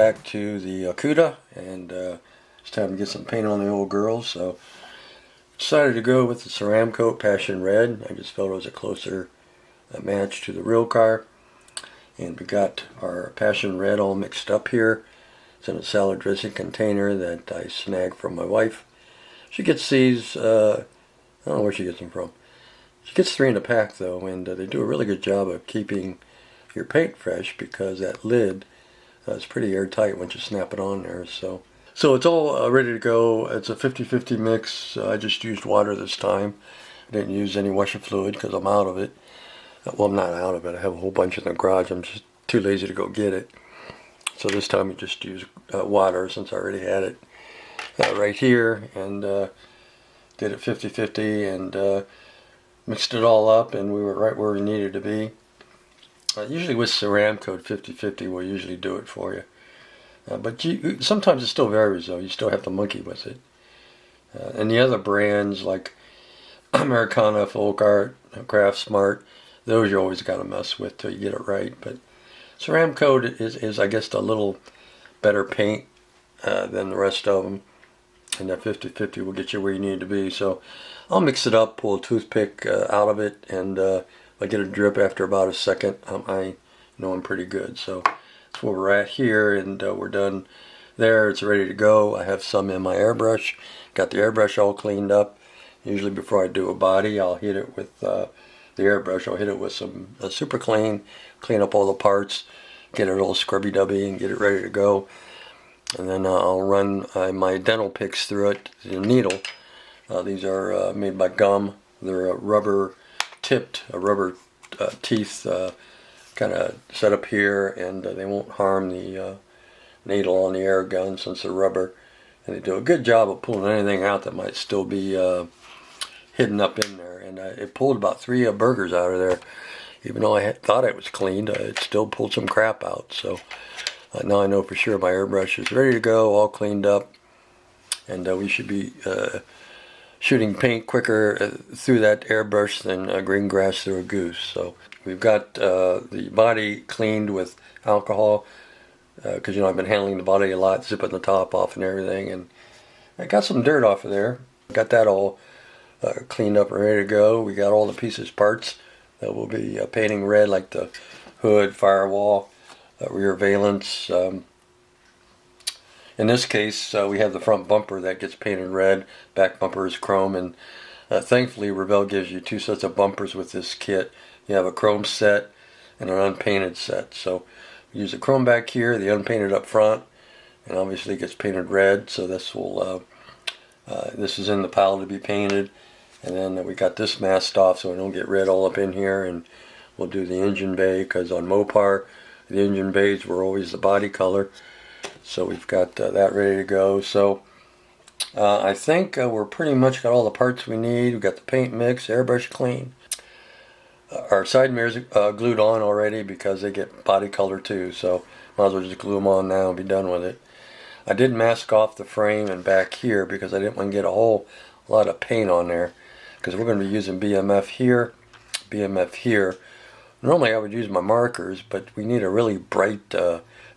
back to the Barracuda, and it's time to get some paint on the old girls. So decided to go with the Ceramcoat Passion Red. I just felt it was a closer match to the real car. And we got our Passion Red all mixed up here. It's in a salad dressing container that I snagged from my wife. She gets these, I don't know where she gets them from. She gets 3 in a pack though, and they do a really good job of keeping your paint fresh because that lid is pretty airtight once you snap it on there. So it's all ready to go. It's a 50-50 mix. I just used water this time. I didn't use any washer fluid because I'm out of it. Well, I'm not out of it. I have a whole bunch in the garage. I'm just too lazy to go get it. So this time we just used water since I already had it right here, and did it 50-50 and mixed it all up, and we were right where we needed to be. Usually with Ceramcoat 50-50 will usually do it for you. But sometimes it still varies though. You still have to monkey with it. And the other brands like Americana, Folk Art, Craft Smart, those you always got to mess with till you get it right. But Ceramcoat is I guess a little better paint than the rest of them. And that 50-50 will get you where you need to be. So I'll mix it up, pull a toothpick out of it, and if I get a drip after about a second, I know I'm pretty good. So that's where we're at here, and we're done there. It's ready to go. I have some in my airbrush. Got the airbrush all cleaned up. Usually before I do a body, I'll hit it with the airbrush. I'll hit it with some super clean up all the parts, get it all scrubby-dubby, and get it ready to go. And then I'll run my dental picks through it, the needle. These are made by Gum. They're rubber tipped, rubber teeth kind of set up here, and they won't harm the needle on the air gun since they're rubber. And they do a good job of pulling anything out that might still be hidden up in there. And it pulled about 3 burgers out of there. Even though I thought it was cleaned, it still pulled some crap out. So now I know for sure my airbrush is ready to go, all cleaned up, and we should be shooting paint quicker through that airbrush than green grass through a goose. So we've got the body cleaned with alcohol because you know I've been handling the body a lot, zipping the top off and everything, and I got some dirt off of there. Got that all cleaned up and ready to go. We got all the pieces, parts that we'll be painting red, like the hood, firewall, rear valence. In this case, we have the front bumper that gets painted red. Back bumper is chrome, and thankfully Revell gives you 2 sets of bumpers with this kit. You have a chrome set and an unpainted set. So we use the chrome back here, the unpainted up front, and obviously it gets painted red. So this will this is in the pile to be painted, and then we got this masked off so we don't get red all up in here. And we'll do the engine bay because on Mopar the engine bays were always the body color. So we've got that ready to go. So I think we're pretty much got all the parts we need. We've got the paint mix, airbrush clean. Our side mirrors glued on already because they get body color too. So might as well just glue them on now and be done with it. I did mask off the frame and back here because I didn't want to get a whole lot of paint on there, because we're going to be using BMF here, BMF here. Normally I would use my markers, but we need a really bright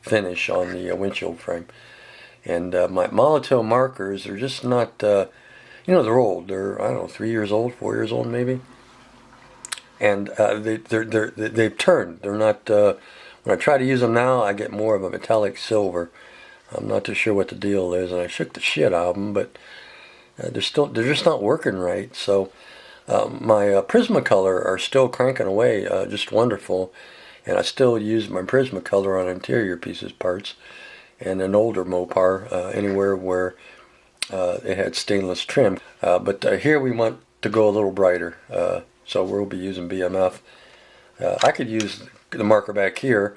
finish on the windshield frame. And my Molotow markers are just not, you know, they're old. They're, I don't know, 3 years old, 4 years old maybe. And they've turned. They're not, when I try to use them now, I get more of a metallic silver. I'm not too sure what the deal is, and I shook the shit out of them, but they're just not working right. So my Prismacolor are still cranking away just wonderful. And I still use my Prismacolor on interior pieces parts, and an older Mopar anywhere where it had stainless trim. But here we want to go a little brighter, so we'll be using BMF. I could use the marker back here,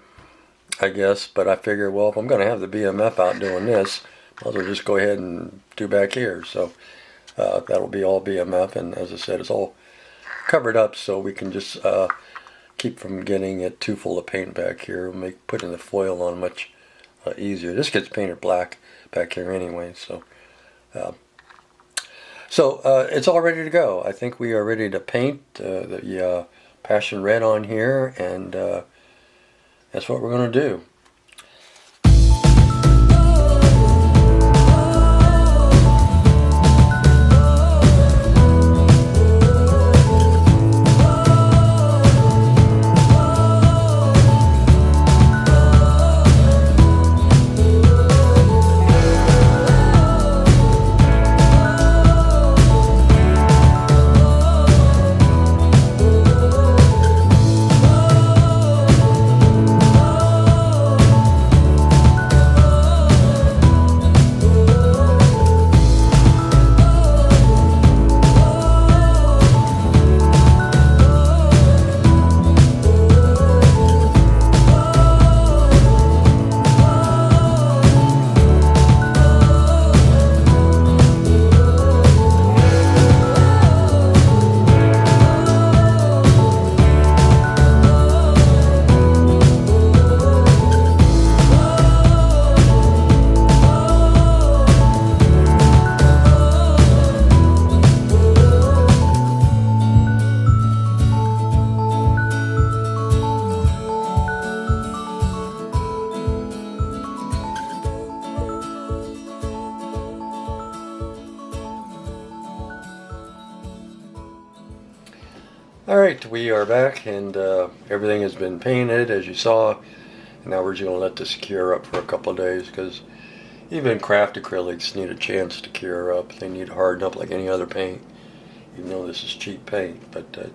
I guess, but I figure, well, if I'm going to have the BMF out doing this, might as well just go ahead and do back here. So that'll be all BMF, and as I said, it's all covered up so we can just keep from getting it too full of paint back here. Make putting the foil on much easier. This gets painted black back here anyway, so it's all ready to go. I think we are ready to paint the Passion Red on here, and that's what we're going to do. Alright, we are back, and everything has been painted as you saw. And now we're just going to let this cure up for a couple of days, because even craft acrylics need a chance to cure up. They need to harden up like any other paint, even though this is cheap paint. But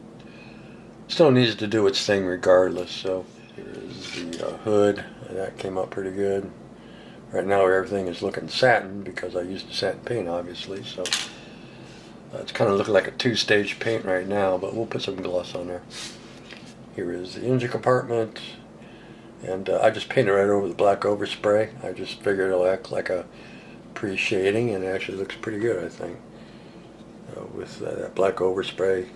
still needs to do its thing regardless. So here's the hood. That came out pretty good. Right now everything is looking satin because I used satin paint, obviously. So it's kind of looking like a two-stage paint right now, but we'll put some gloss on there. Here is the engine compartment. And I just painted right over the black overspray. I just figured it'll act like a pre-shading, and it actually looks pretty good, I think, with that black overspray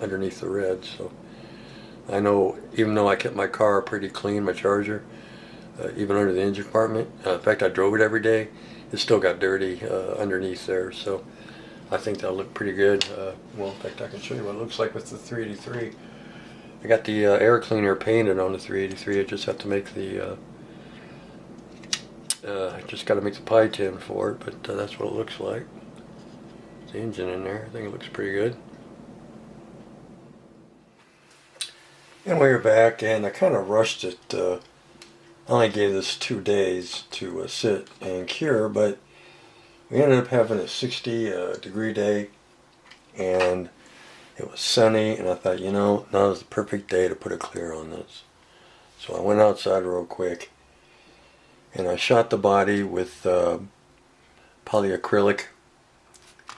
underneath the red. So I know, even though I kept my car pretty clean, my Charger, even under the engine compartment, in fact I drove it every day, it still got dirty underneath there. So I think that'll look pretty good. Well, in fact I can show you what it looks like with the 383. I got the air cleaner painted on the 383. I just have to make the just got to make the pie tin for it, but that's what it looks like. The engine in there. I think it looks pretty good. And we're back, and I kind of rushed it. I only gave this 2 days to sit and cure, but we ended up having a 60 degree day, and it was sunny, and I thought, you know, now is the perfect day to put a clear on this. So I went outside real quick, and I shot the body with polyacrylic,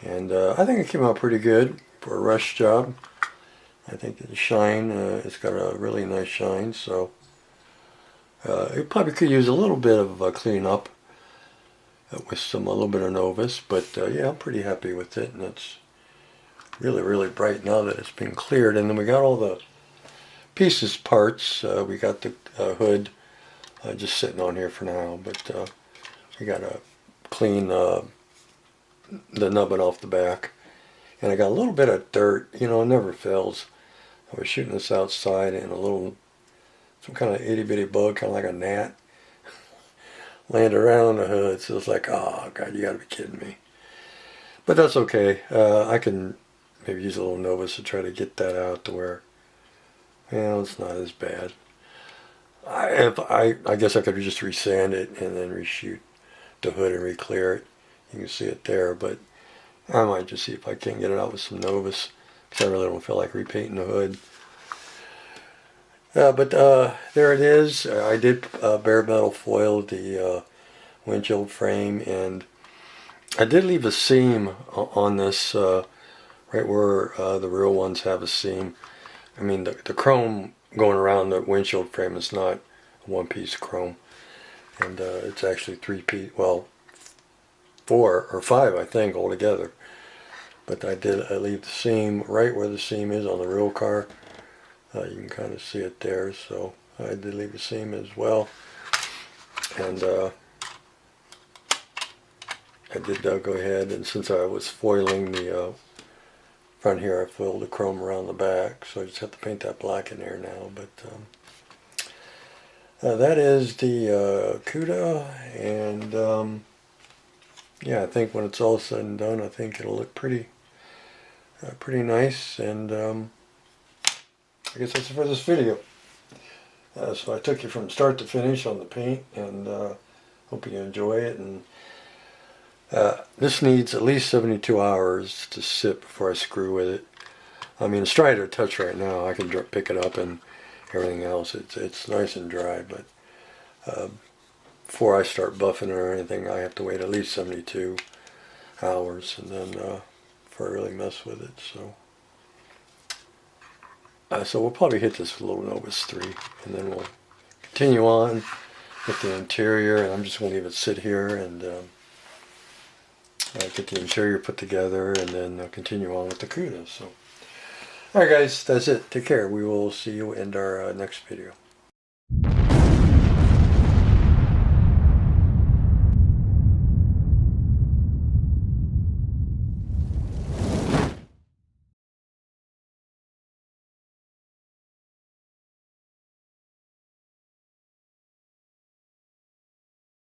and I think it came out pretty good for a rush job. I think the shine, it's got a really nice shine, so it probably could use a little bit of a clean up with a little bit of Novus, but yeah, I'm pretty happy with it, and it's really bright now that it's been cleared. And then we got all the pieces, parts. We got the hood just sitting on here for now, but we got to clean the nubbin off the back. And I got a little bit of dirt, you know, it never fails. I was shooting this outside, and some kind of itty bitty bug, kind of like a gnat, landed around the hood. So it's like, oh God, you gotta be kidding me. But that's okay. I can maybe use a little Novus to try to get that out to where, you know, it's not as bad. I guess I could just resand it and then reshoot the hood and re-clear it. You can see it there, but I might just see if I can get it out with some Novus, because I really don't feel like repainting the hood. But there it is. I did bare metal foil the windshield frame, and I did leave a seam on this right where the real ones have a seam. I mean, the chrome going around the windshield frame is not a one-piece chrome, and it's actually 3-piece, well, 4 or 5 I think altogether. But I leave the seam right where the seam is on the real car. You can kind of see it there, so I did leave a seam as well. And I did go ahead, and since I was foiling the front here, I foiled the chrome around the back, so I just have to paint that black in there now. But that is the Cuda, and yeah, I think when it's all said and done, I think it'll look pretty nice. And I guess that's it for this video. So I took you from start to finish on the paint, and hope you enjoy it. And this needs at least 72 hours to sit before I screw with it. I mean, it's dry to touch right now. I can pick it up and everything else. It's nice and dry, but before I start buffing it or anything, I have to wait at least 72 hours, and then before I really mess with it. So we'll probably hit this with a little Novus 3, and then we'll continue on with the interior, and I'm just going to leave it sit here and get the interior put together, and then continue on with the Cuda. So, alright guys, that's it. Take care. We will see you in our next video.